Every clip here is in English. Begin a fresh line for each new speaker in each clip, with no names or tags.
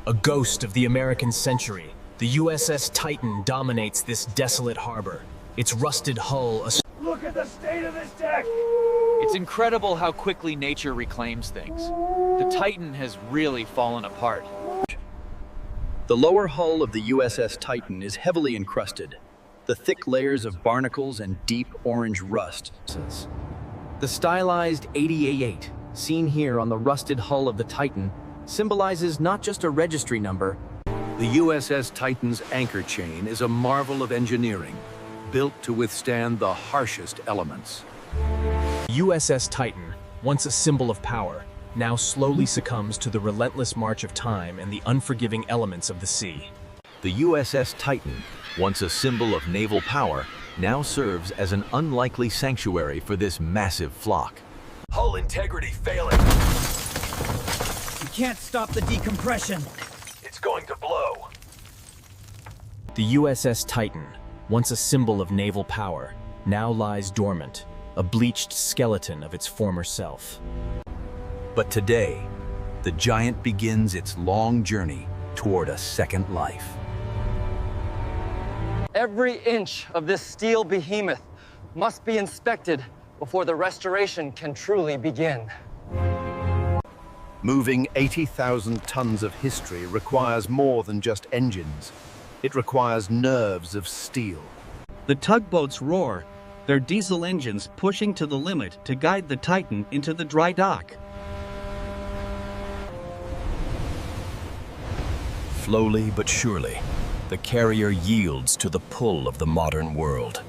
A ghost of the American century, the USS Titan dominates this desolate harbor. Its rusted hull.
Look at the state of this deck!
It's incredible how quickly nature reclaims things. The Titan has really fallen apart.
The lower hull of the USS Titan is heavily encrusted. The thick layers of barnacles and deep orange rust.
The stylized 80A8, seen here on the rusted hull of the Titan, symbolizes not just a registry number.
The USS Titan's anchor chain is a marvel of engineering, built to withstand the harshest elements.
USS Titan, once a symbol of power, now slowly succumbs to the relentless march of time and the unforgiving elements of the sea.
The USS Titan, once a symbol of naval power, now serves as an unlikely sanctuary for this massive flock.
Hull integrity failing.
We can't stop the decompression.
It's going to blow.
The USS Titan, once a symbol of naval power, now lies dormant, a bleached skeleton of its former self.
But today, the giant begins its long journey toward a second life.
Every inch of this steel behemoth must be inspected before the restoration can truly begin.
Moving 80,000 tons of history requires more than just engines. It requires nerves of steel.
The tugboats roar, their diesel engines pushing to the limit to guide the Titan into the dry dock.
Slowly but surely, the carrier yields to the pull of the modern world.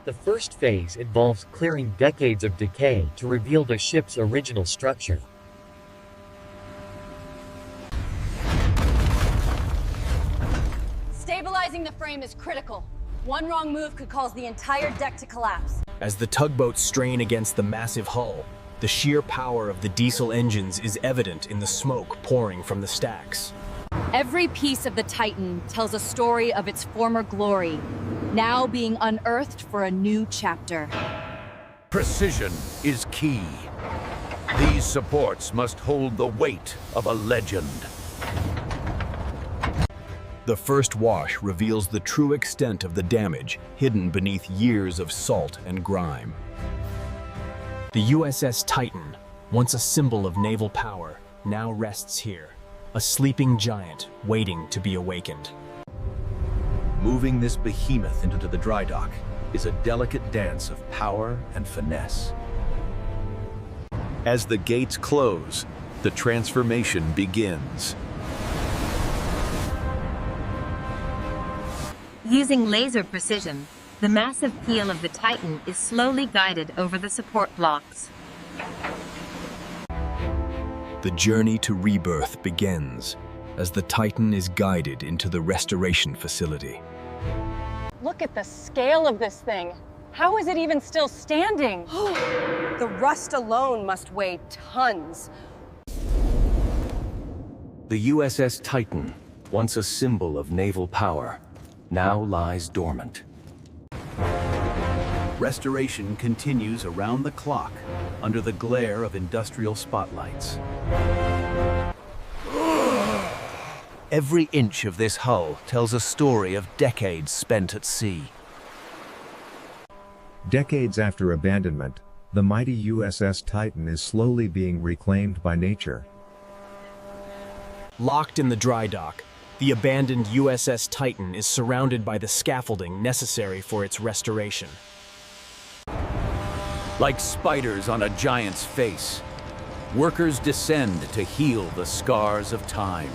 The first phase involves clearing decades of decay to reveal the ship's original structure.
Stabilizing the frame is critical. One wrong move could cause the entire deck to collapse.
As the tugboats strain against the massive hull, the sheer power of the diesel engines is evident in the smoke pouring from the stacks.
Every piece of the Titan tells a story of its former glory, now being unearthed for a new chapter.
Precision is key. These supports must hold the weight of a legend.
The first wash reveals the true extent of the damage hidden beneath years of salt and grime.
The USS Titan, once a symbol of naval power, now rests here, a sleeping giant waiting to be awakened.
Moving this behemoth into the dry dock is a delicate dance of power and finesse.
As the gates close, the transformation begins.
Using laser precision, the massive keel of the Titan is slowly guided over the support blocks.
The journey to rebirth begins as the Titan is guided into the restoration facility.
Look at the scale of this thing. How is it even still standing?
The rust alone must weigh tons.
The USS Titan, once a symbol of naval power, now lies dormant.
Restoration continues around the clock under the glare of industrial spotlights. Every inch of this hull tells a story of decades spent at sea.
Decades after abandonment, the mighty USS Titan is slowly being reclaimed by nature.
Locked in the dry dock, the abandoned USS Titan is surrounded by the scaffolding necessary for its restoration.
Like spiders on a giant's face, workers descend to heal the scars of time.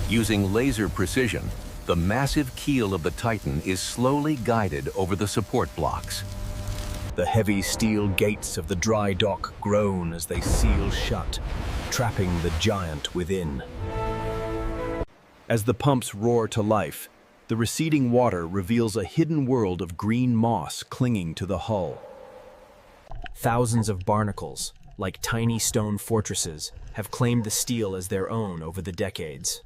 Using laser precision, the massive keel of the Titan is slowly guided over the support blocks. The heavy steel gates of the dry dock groan as they seal shut, trapping the giant within. As the pumps roar to life, the receding water reveals a hidden world of green moss clinging to the hull.
Thousands of barnacles, like tiny stone fortresses, have claimed the steel as their own over the decades.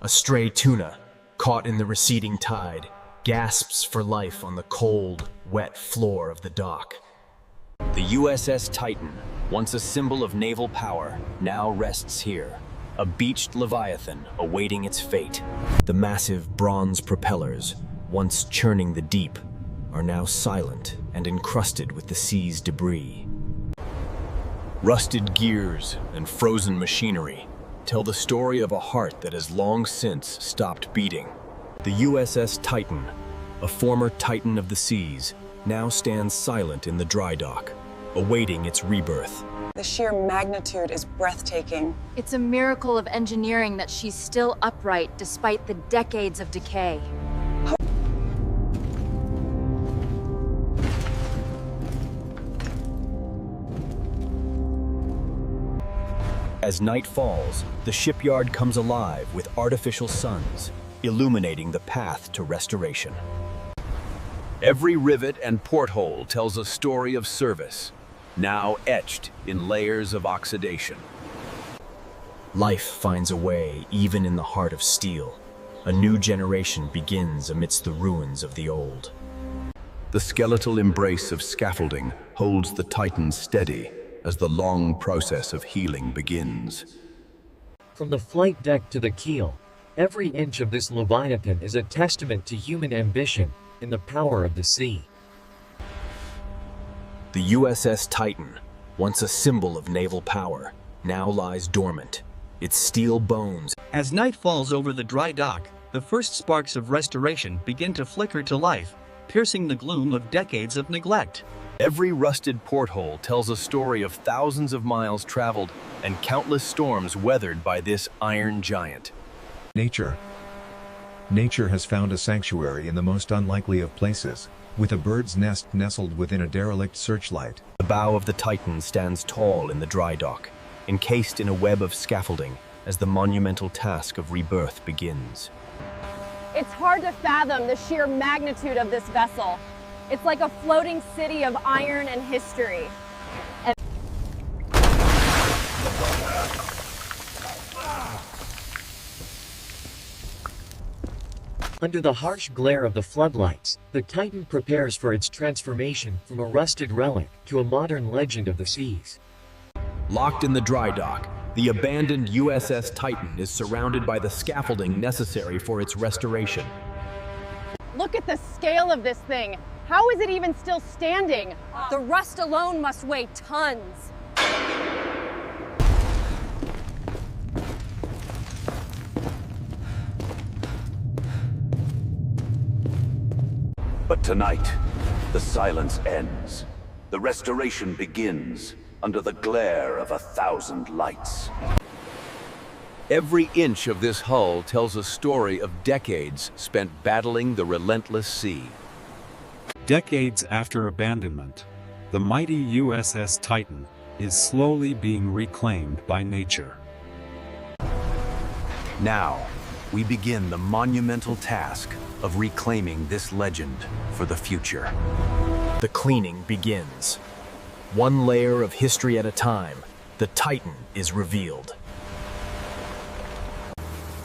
A stray tuna, caught in the receding tide, gasps for life on the cold, wet floor of the dock. The USS Titan, once a symbol of naval power, now rests here, a beached leviathan awaiting its fate. The massive bronze propellers, once churning the deep, are now silent and encrusted with the sea's debris. Rusted gears and frozen machinery tell the story of a heart that has long since stopped beating. The USS Titan, a former titan of the seas, now stands silent in the dry dock, awaiting its rebirth.
The sheer magnitude is breathtaking.
It's a miracle of engineering that she's still upright despite the decades of decay.
As night falls, the shipyard comes alive with artificial suns, illuminating the path to restoration.
Every rivet and porthole tells a story of service, now etched in layers of oxidation.
Life finds a way even in the heart of steel. A new generation begins amidst the ruins of the old.
The skeletal embrace of scaffolding holds the Titan steady as the long process of healing begins.
From the flight deck to the keel, every inch of this Leviathan is a testament to human ambition and the power of the sea.
The USS Titan, once a symbol of naval power, now lies dormant, its steel bones.
As night falls over the dry dock, the first sparks of restoration begin to flicker to life, piercing the gloom of decades of neglect.
Every rusted porthole tells a story of thousands of miles traveled and countless storms weathered by this iron giant.
Nature. Nature has found a sanctuary in the most unlikely of places, with a bird's nest nestled within a derelict searchlight.
The bow of the Titan stands tall in the dry dock, encased in a web of scaffolding as the monumental task of rebirth begins.
It's hard to fathom the sheer magnitude of this vessel. It's like a floating city of iron and history.
Under the harsh glare of the floodlights, the Titan prepares for its transformation from a rusted relic to a modern legend of the seas.
Locked in the dry dock, the abandoned USS Titan is surrounded by the scaffolding necessary for its restoration.
Look at the scale of this thing. How is it even still standing? The rust alone must weigh tons.
But tonight, the silence ends. The restoration begins under the glare of 1,000 lights.
Every inch of this hull tells a story of decades spent battling the relentless sea.
Decades after abandonment, the mighty USS Titan is slowly being reclaimed by nature.
Now, we begin the monumental task of reclaiming this legend for the future.
The cleaning begins. One layer of history at a time, the Titan is revealed.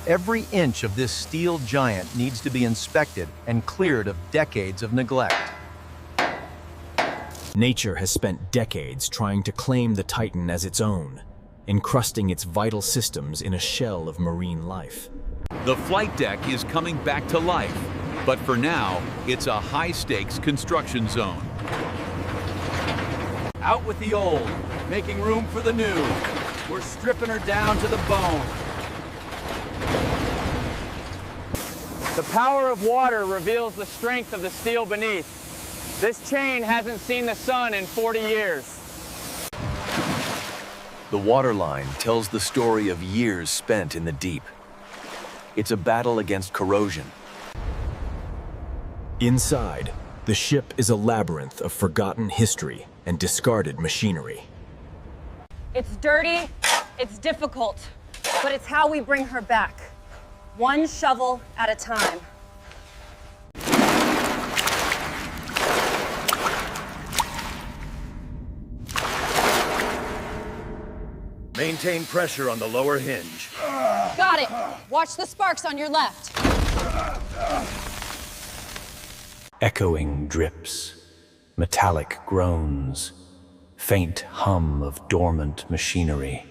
Every inch of this steel giant needs to be inspected and cleared of decades of neglect.
Nature has spent decades trying to claim the Titan as its own, encrusting its vital systems in a shell of marine life.
The flight deck is coming back to life, but for now, it's a high-stakes construction zone. Out with the old, making room for the new. We're stripping her down to the bone.
The power of water reveals the strength of the steel beneath. This chain hasn't seen the sun in 40 years.
The waterline tells the story of years spent in the deep. It's a battle against corrosion.
Inside, the ship is a labyrinth of forgotten history and discarded machinery.
It's dirty, it's difficult, but it's how we bring her back. One shovel at a time.
Maintain pressure on the lower hinge.
Got it. Watch the sparks on your left.
Echoing drips, metallic groans, faint hum of dormant machinery.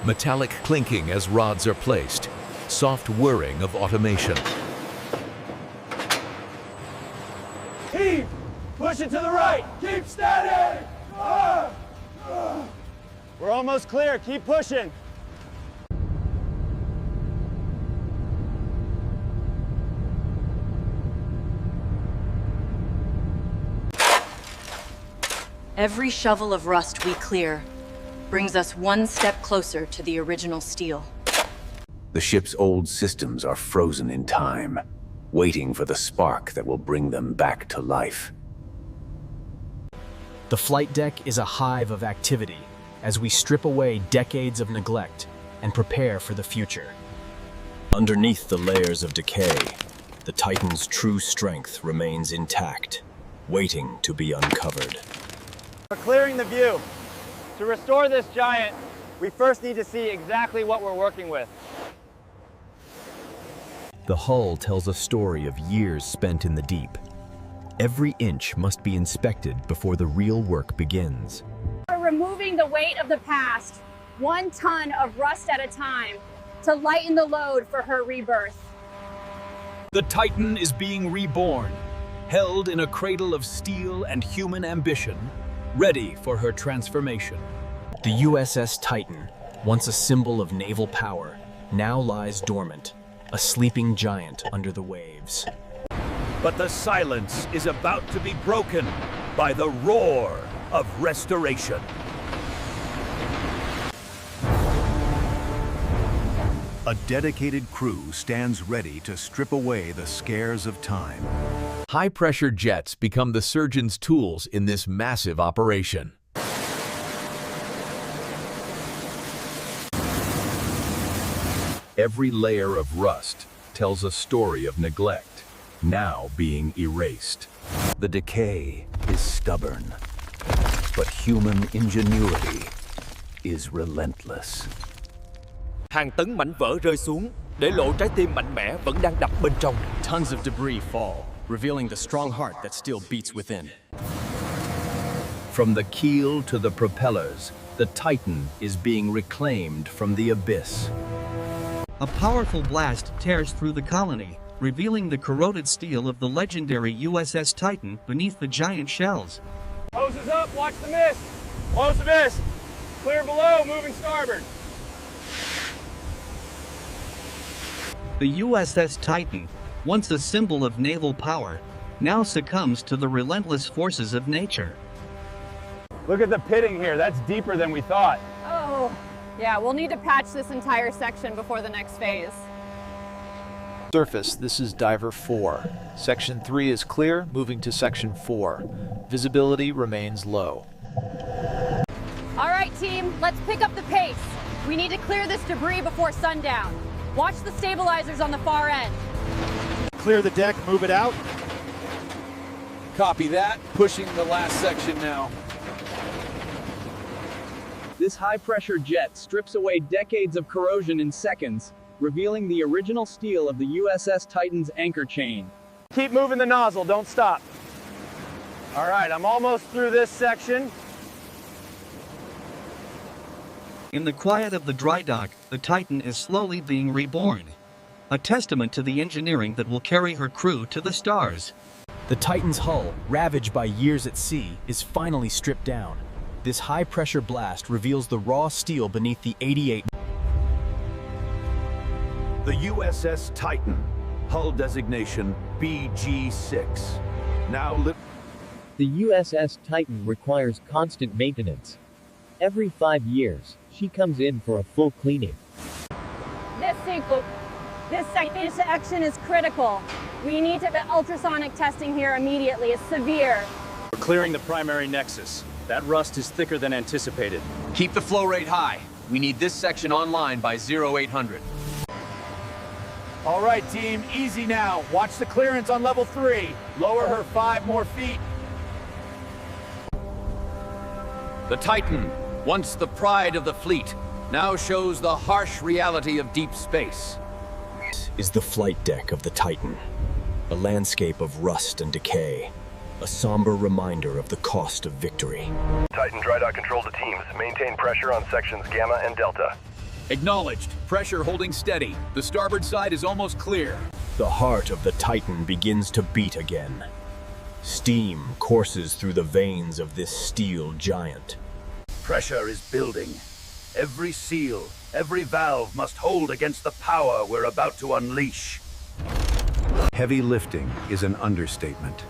Metallic clinking as rods are placed. Soft whirring of automation.
Keep! Push it to the right! Keep steady!
We're almost clear. Keep pushing.
Every shovel of rust we clear brings us one step closer to the original steel.
The ship's old systems are frozen in time, waiting for the spark that will bring them back to life.
The flight deck is a hive of activity as we strip away decades of neglect and prepare for the future.
Underneath the layers of decay, the Titan's true strength remains intact, waiting to be uncovered.
We're clearing the view. To restore this giant, we first need to see exactly what we're working with.
The hull tells a story of years spent in the deep. Every inch must be inspected before the real work begins.
We're removing the weight of the past, 1 ton of rust at a time, to lighten the load for her rebirth.
The Titan is being reborn, held in a cradle of steel and human ambition, ready for her transformation.
The USS Titan, once a symbol of naval power, now lies dormant, a sleeping giant under the waves.
But the silence is about to be broken by the roar of restoration. A dedicated crew stands ready to strip away the scares of time. High-pressure jets become the surgeon's tools in this massive operation. Every layer of rust tells a story of neglect, now being erased. The decay is stubborn, but human ingenuity is relentless.
Hàng tấn mảnh vỡ rơi xuống, để lộ trái tim mạnh mẽ vẫn đang đập bên trong.
Tons of debris fall, revealing the strong heart that still beats within.
From the keel to the propellers, the Titan is being reclaimed from the abyss.
A powerful blast tears through the colony, revealing the corroded steel of the legendary USS Titan beneath the giant shells.
Hoses up, watch the mist. Close the mist. Clear below, moving starboard.
The USS Titan, once a symbol of naval power, now succumbs to the relentless forces of nature.
Look at the pitting here. That's deeper than we thought.
Oh, yeah, we'll need to patch this entire section before the next phase.
Surface, this is Diver 4. Section 3 is clear, moving to Section 4. Visibility remains low.
All right, team, let's pick up the pace. We need to clear this debris before sundown. Watch the stabilizers on the far end.
Clear the deck, move it out.
Copy that. Pushing the last section now.
This high-pressure jet strips away decades of corrosion in seconds, revealing the original steel of the USS Titan's anchor chain. Keep moving the nozzle, don't stop. All right, I'm almost through this section.
In the quiet of the dry dock, the Titan is slowly being reborn. A testament to the engineering that will carry her crew to the stars.
The Titan's hull, ravaged by years at sea, is finally stripped down. This high-pressure blast reveals the raw steel beneath the 88.
The USS Titan, hull designation BG6. Now
The USS Titan requires constant maintenance. Every 5 years, she comes in for a full cleaning.
This section is critical. We need to ultrasonic testing here immediately. It's severe.
We're clearing the primary nexus. That rust is thicker than anticipated.
Keep the flow rate high. We need this section online by 0800.
All right, team, easy now. Watch the clearance on level 3. Lower her 5 more feet.
The Titan, once the pride of the fleet, now shows the harsh reality of deep space.
Is the flight deck of the Titan, a landscape of rust and decay, a somber reminder of the cost of victory.
Titan dry dock control to teams. Maintain pressure on sections Gamma and Delta.
Acknowledged. Pressure holding steady. The starboard side is almost clear.
The heart of the Titan begins to beat again. Steam courses through the veins of this steel giant.
Pressure is building. Every seal, every valve must hold against the power we're about to unleash.
Heavy lifting is an understatement.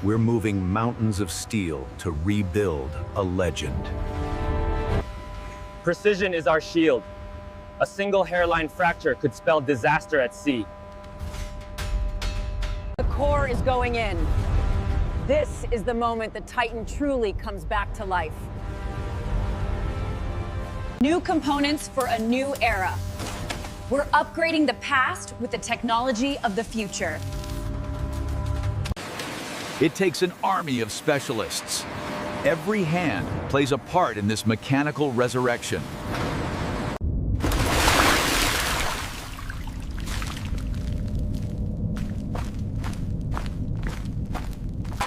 We're moving mountains of steel to rebuild a legend.
Precision is our shield. A single hairline fracture could spell disaster at sea.
The core is going in. This is the moment the Titan truly comes back to life. New components for a new era. We're upgrading the past with the technology of the future.
It takes an army of specialists. Every hand plays a part in this mechanical resurrection.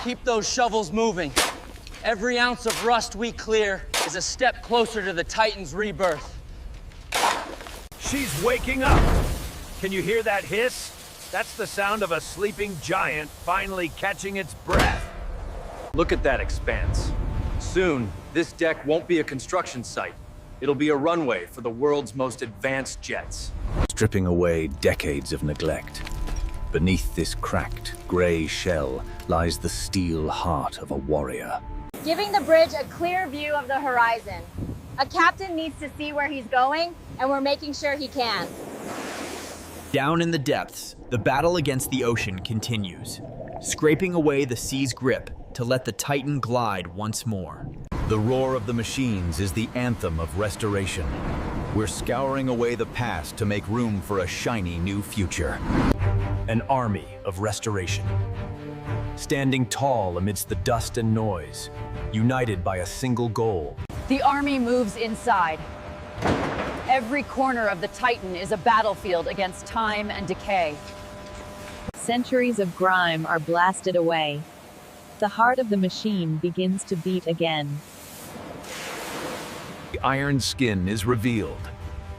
Keep those shovels moving. Every ounce of rust we clear is a step closer to the Titan's rebirth.
She's waking up! Can you hear that hiss? That's the sound of a sleeping giant finally catching its breath.
Look at that expanse. Soon, this deck won't be a construction site. It'll be a runway for the world's most advanced jets.
Stripping away decades of neglect. Beneath this cracked, gray shell lies the steel heart of a warrior.
Giving the bridge a clear view of the horizon. A captain needs to see where he's going, and we're making sure he can.
Down in the depths, the battle against the ocean continues, scraping away the sea's grip to let the Titan glide once more.
The roar of the machines is the anthem of restoration. We're scouring away the past to make room for a shiny new future.
An army of restoration. Standing tall amidst the dust and noise, united by a single goal.
The army moves inside. Every corner of the Titan is a battlefield against time and decay.
Centuries of grime are blasted away. The heart of the machine begins to beat again.
The iron skin is revealed.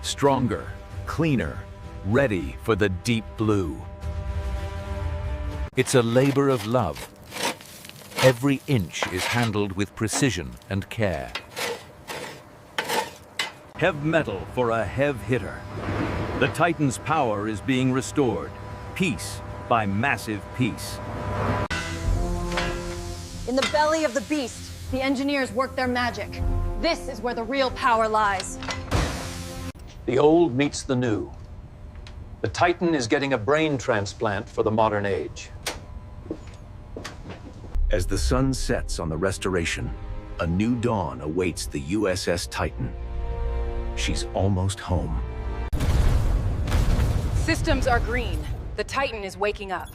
Stronger, cleaner, ready for the deep blue. It's a labor of love. Every inch is handled with precision and care. Hev metal for a hev hitter. The Titan's power is being restored, piece by massive piece.
In the belly of the beast, the engineers work their magic. This is where the real power lies.
The old meets the new. The Titan is getting a brain transplant for the modern age.
As the sun sets on the restoration, a new dawn awaits the USS Titan. She's almost home.
Systems are green. The Titan is waking up.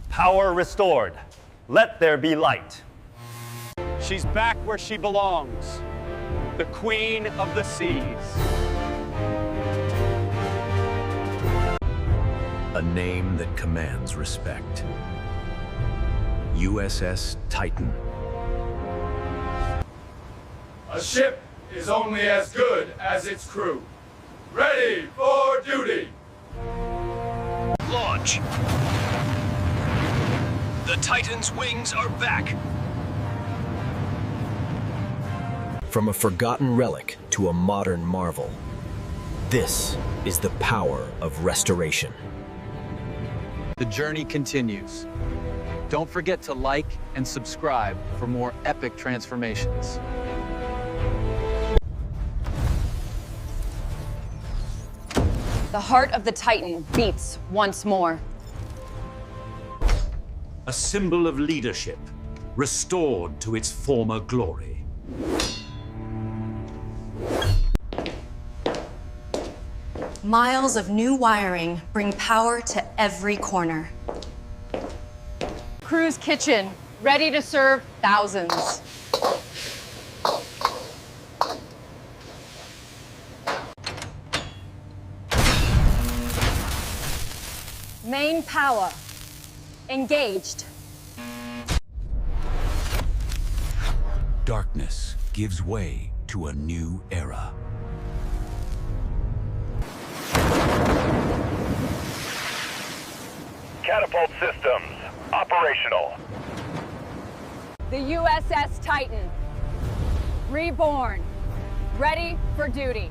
Power restored. Let there be light. She's back where she belongs. The Queen of the Seas.
A name that commands respect. USS Titan.
A ship is only as good as its crew. Ready for duty!
Launch! The Titan's wings are back!
From a forgotten relic to a modern marvel, this is the power of restoration.
The journey continues. Don't forget to like and subscribe for more epic transformations.
The heart of the Titan beats once more.
A symbol of leadership, restored to its former glory.
Miles of new wiring bring power to every corner.
Crew's kitchen, ready to serve thousands. Main power, engaged.
Darkness gives way to a new era.
Catapult systems, operational.
The USS Titan. Reborn. Ready for duty.